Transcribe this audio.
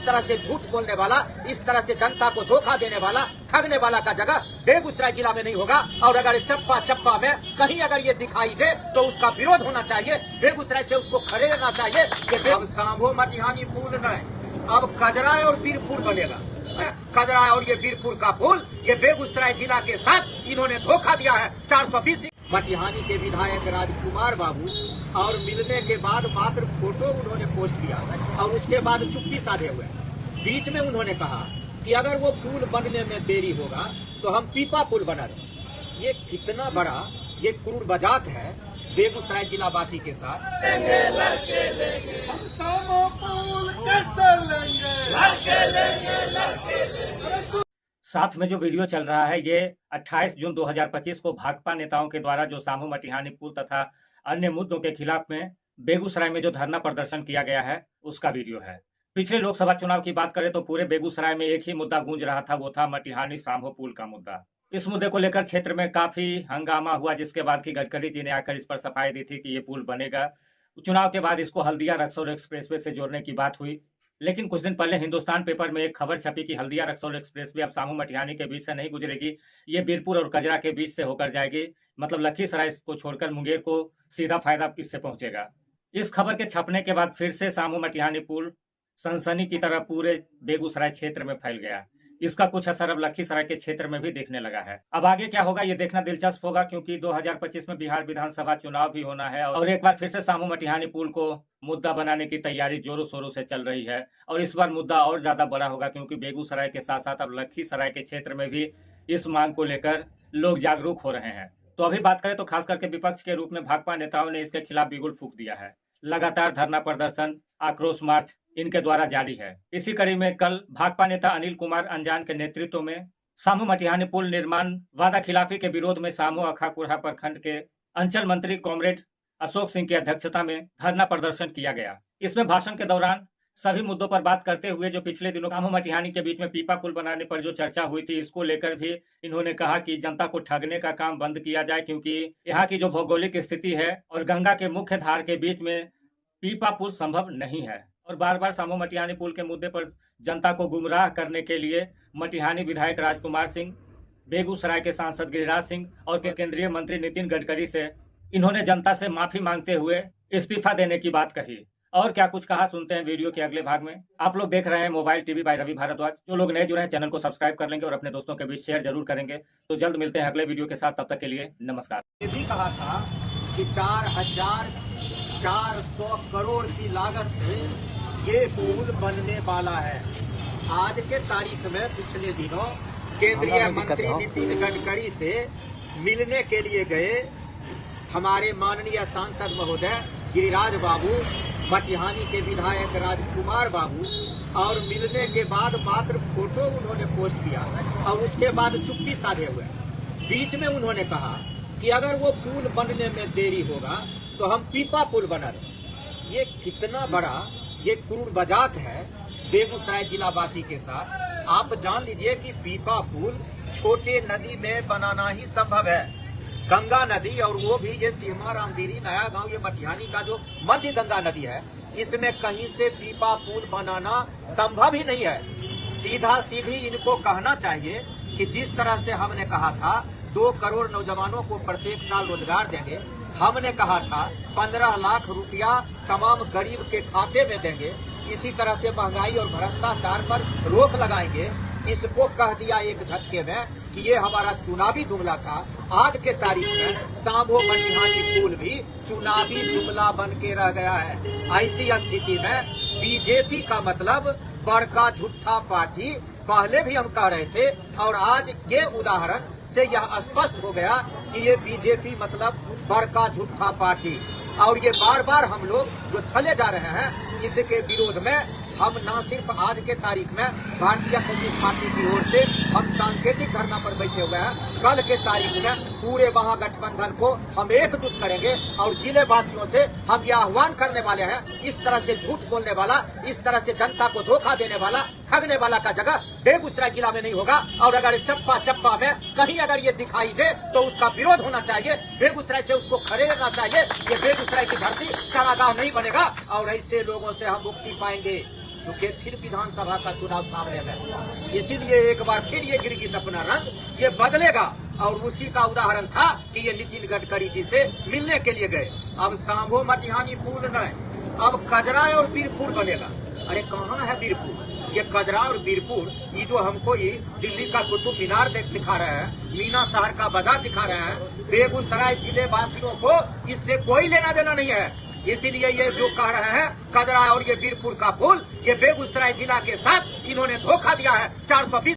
तरह से झूठ बोलने वाला, इस तरह से जनता को धोखा देने वाला, ठगने वाला का जगह बेगूसराय जिला में नहीं होगा। और अगर चप्पा चप्पा में कहीं अगर ये दिखाई दे तो उसका विरोध होना चाहिए, बेगूसराय से उसको खड़े रहना चाहिए। अब सांभो मटिहानी पुल नहीं, अब कजरा और बीरपुर बनेगा। कजरा और ये बीरपुर का पुल, ये बेगूसराय जिला के साथ इन्होंने धोखा दिया है। 420 मटिहानी के विधायक राजकुमार बाबू और मिलने के बाद मात्र फोटो उन्होंने पोस्ट किया और उसके बाद चुप्पी साधे हुए। बीच में उन्होंने कहा कि अगर वो पुल बनने में देरी होगा तो हम पीपा पुल बना दें। ये कितना बड़ा ये क्रूर मजाक है बेगूसराय जिला वासी के साथ। साथ में जो वीडियो चल रहा है ये 28 जून 2025 को भाकपा नेताओं के द्वारा जो सांभो मटिहानी पुल तथा अन्य मुद्दों के खिलाफ में बेगूसराय में जो धरना प्रदर्शन किया गया है उसका वीडियो है। पिछले लोकसभा चुनाव की बात करें तो पूरे बेगूसराय में एक ही मुद्दा गूंज रहा था, वो था मटिहानी सांभो पुल का मुद्दा। इस मुद्दे को लेकर क्षेत्र में काफी हंगामा हुआ, जिसके बाद की गडकरी जी ने आकर इस पर सफाई दी थी कि ये पुल बनेगा। चुनाव के बाद इसको हल्दिया रक्सौल एक्सप्रेसवे से जोड़ने की बात हुई, लेकिन कुछ दिन पहले हिंदुस्तान पेपर में एक खबर छपी कि हल्दिया रक्सौल एक्सप्रेसवे अब सांभो मटिहानी के बीच से नहीं गुजरेगी, ये बीरपुर और कजरा के बीच से होकर जाएगी। मतलब लखीसराय को छोड़कर मुंगेर को सीधा फायदा इससे पहुंचेगा। इस खबर के छपने के बाद फिर से सांभो मटिहानी पुल सनसनी की तरह पूरे बेगूसराय क्षेत्र में फैल गया। इसका कुछ असर अब लखीसराय के क्षेत्र में भी देखने लगा है। अब आगे क्या होगा ये देखना दिलचस्प होगा, क्योंकि 2025 में बिहार विधानसभा चुनाव भी होना है और एक बार फिर से सांभो मटिहानी पुल को मुद्दा बनाने की तैयारी जोरों शोरों से चल रही है। और इस बार मुद्दा और ज्यादा बड़ा होगा, क्योंकि बेगूसराय के साथ साथ अब लखीसराय के क्षेत्र में भी इस मांग को लेकर लोग जागरूक हो रहे हैं। तो अभी बात करें तो खास करके विपक्ष के रूप में भाकपा नेताओं ने इसके खिलाफ बिगुल फूंक दिया है। लगातार धरना प्रदर्शन, आक्रोश मार्च इनके द्वारा जारी है। इसी कड़ी में कल भाकपा नेता अनिल कुमार अंजान के नेतृत्व में सांभो मटिहानी पुल निर्माण वादा खिलाफी के विरोध में सांभो अखाकुरहा प्रखंड के अंचल मंत्री कॉमरेड अशोक सिंह की अध्यक्षता में धरना प्रदर्शन किया गया। इसमें भाषण के दौरान सभी मुद्दों पर बात करते हुए जो पिछले दिनों सांभो मटिहानी के बीच में पीपा पुल बनाने पर जो चर्चा हुई थी, इसको लेकर भी इन्होंने कहा कि जनता को ठगने का काम बंद किया जाए, क्योंकि यहाँ की जो भौगोलिक स्थिति है और गंगा के मुख्य धार के बीच में पीपा पुल संभव नहीं है। और बार बार सांभो मटिहानी पुल के मुद्दे पर जनता को गुमराह करने के लिए मटिहानी विधायक राजकुमार सिंह, बेगूसराय के सांसद गिरिराज सिंह और केंद्रीय मंत्री नितिन गडकरी से इन्होंने जनता से माफी मांगते हुए इस्तीफा देने की बात कही। और क्या कुछ कहा सुनते हैं वीडियो के अगले भाग में। आप लोग देख रहे हैं mobile TV by Ravi Bhardwaj. जो लोग नए जुड़े हैं चैनल को सब्सक्राइब कर लेंगे और अपने दोस्तों के बीच शेयर जरूर करेंगे। तो जल्द मिलते हैं अगले वीडियो के साथ, तब तक के लिए नमस्कार। ये भी कहा था कि 4,400 करोड़ की लागत से ये पुल बनने वाला है। आज के तारीख में पिछले दिनों केंद्रीय मंत्री नितिन गडकरी से मिलने के लिए गए हमारे माननीय सांसद महोदय गिरिराज बाबू, मटिहानी के विधायक राजकुमार बाबू, और मिलने के बाद मात्र फोटो उन्होंने पोस्ट किया और उसके बाद चुप्पी साधे हुए। बीच में उन्होंने कहा कि अगर वो पुल बनने में देरी होगा तो हम पीपा पुल बना दें। ये कितना बड़ा ये क्रूर मजाक है बेगूसराय जिला वासी के साथ। आप जान लीजिए कि पीपा पुल छोटे नदी में बनाना ही संभव है। गंगा नदी, और वो भी ये सीमा रामदीरी नया गांव, ये मटिहानी का जो मध्य गंगा नदी है, इसमें कहीं से पीपा पुल बनाना संभव ही नहीं है। सीधा सीधी इनको कहना चाहिए कि जिस तरह से हमने कहा था 2 करोड़ नौजवानों को प्रत्येक साल रोजगार देंगे, हमने कहा था 15 लाख रुपया तमाम गरीब के खाते में देंगे, इसी तरह से महंगाई और भ्रष्टाचार पर रोक लगाएंगे, इसको कह दिया एक झटके में कि ये हमारा चुनावी जुमला था। आज के तारीख में सांभो मटिहानी पुल भी चुनावी जुमला बन के रह गया है। ऐसी स्थिति में बीजेपी का मतलब बड़का झूठा पार्टी, पहले भी हम कह रहे थे और आज ये उदाहरण से यह स्पष्ट हो गया कि ये बीजेपी मतलब बड़का झूठा पार्टी। और ये बार बार हम लोग जो चले जा रहे हैं, इसके विरोध में हम न सिर्फ आज के तारीख में भारतीय कम्युनिस्ट पार्टी की ओर से हम सांकेतिक धरना पर बैठे हुए हैं, कल के तारीख में पूरे महागठबंधन को हम एकजुट करेंगे और जिले वासियों से हम यह आह्वान करने वाले हैं, इस तरह से झूठ बोलने वाला, इस तरह से जनता को धोखा देने वाला, ठगने वाला का जगह बेगूसराय जिला में नहीं होगा। और अगर चप्पा चप्पा में कहीं अगर ये दिखाई दे तो उसका विरोध होना चाहिए, बेगूसराय से उसको खड़े रहना चाहिए। ये बेगूसराय की धरती चारागाह नहीं बनेगा और ऐसे लोगों से हम मुक्ति पाएंगे। चूंकि फिर विधानसभा का चुनाव सामने में, इसीलिए एक बार फिर ये गिरगिट अपना रंग ये बदलेगा। और उसी का उदाहरण था कि ये नितिन गडकरी जी से मिलने के लिए गए। अब सांभो मटिहानी पुल नहीं, अब कजरा और बीरपुर बनेगा। अरे कहाँ है बीरपुर? ये कजरा और बीरपुर, ये जो हमको ये दिल्ली का कुतुब मीनार दिखा रहे हैं, मीना शहर का बाजार दिखा रहे हैं, बेगूसराय जिले वासियों को इससे कोई लेना देना नहीं है। इसीलिए ये जो कह रहे हैं कजरा और ये बीरपुर का पुल, ये बेगूसराय जिला के साथ इन्होंने धोखा दिया है। 420